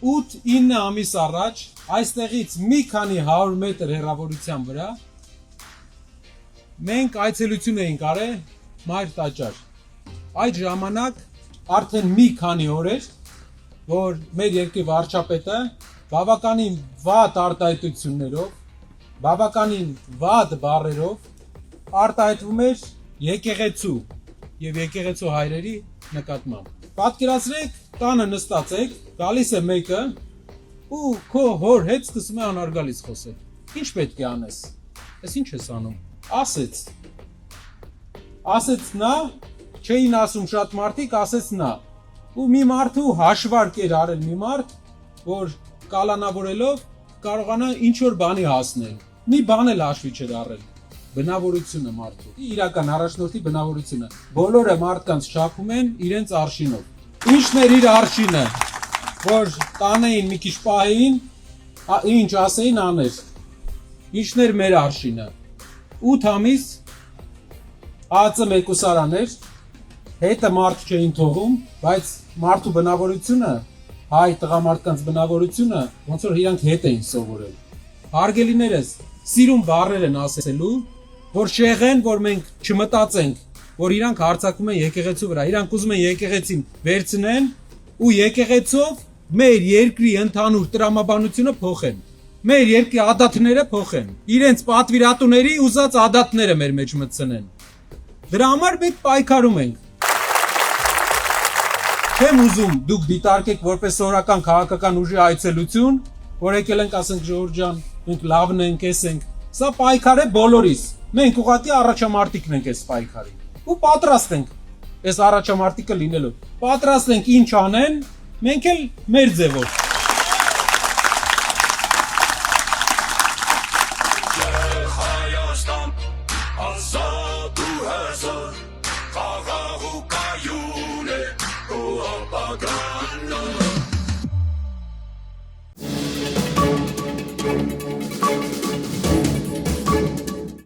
8-9 ամիս առաջ այստեղից մի քանի 100 մետր հեռավորության վրա մենք այցելություն էինք արել Մայր տաճար։ Այդ ժամանակ արդեն մի քանի օր էր, որ մեր երկրի վարչապետը բավականին վատ արտահայտություններով, բավականին վատ բառերով արտահայտվում էր եկեղեցու եւ եկեղեցու հայրերի նկատմամբ։ Պատկերացրեք, տանը նստած եք, գալիս է մեկը ու քո հոր հետ սկսում է անարգալից խոսել։ Ինչ պետք է անես։ Էս ինչ ես անում։ Ասեց նա, չէին ասում շատ մարդիկ, ասեց նա։ Ու մի մարդու հաշվարկ էր արել մի մարդ, որ կալանավորելով կարողանա ինչ որ բանի հասնել։ Մի բան էլ հաշվի չէր առել։ Բնավորությունը մարդու։ Իրական առաջնորդի բնավորությունը։ Բոլորը մարդկանց չափում են իրենց արշինով։ Ինչն էր իր արշինը, որ տանեին մի քիչ պահեին, ինչ ասեին աներ։ Ինչն էր մեր արշինը։ 8 ամիս ԱԱԾ մեկուսարան էր, հետը մարդ չէին թողում, բայց մարդու բնավորությունը, հայ տղամարդկանց բնավորությունը, ոնց որ իրանք հետ էին սովորել։ Հարգելիներս, սիրուն բառեր են ասելու, որ շեղեն, որ մենք չմտածենք, որ իրանք հարձակվում են եկեղեցու վրա, իրանք ուզում են եկեղեցին վերցնեն ու եկեղեցով մեր երկրի ընդհանուր տրամաբանությունը փոխեն, մեր երկրի ադատները փոխեն, իրենց պատվիրատուների ուզած ադատները մեր մեջ մտցնեն։ Դրա համար մենք պայքարում ենք։ Չեմ ուզում դուք դիտարկեք որպես սովորական քաղաքական ուժի այցելություն, որ եկել ենք ասենք Ժողովուրդ ջան, մենք լավն ենք, էս ենք։ Սա պայքար է բոլորիս։ Մենք ուղղակի առաջամարտիկն ենք այս պայքարի։ Ու պատրաստ ենք այս առաջամարտիկը լինելու։ Պատրաստ ենք ինչ անեն, մենք էլ մեր ձևով։ Հայաստան,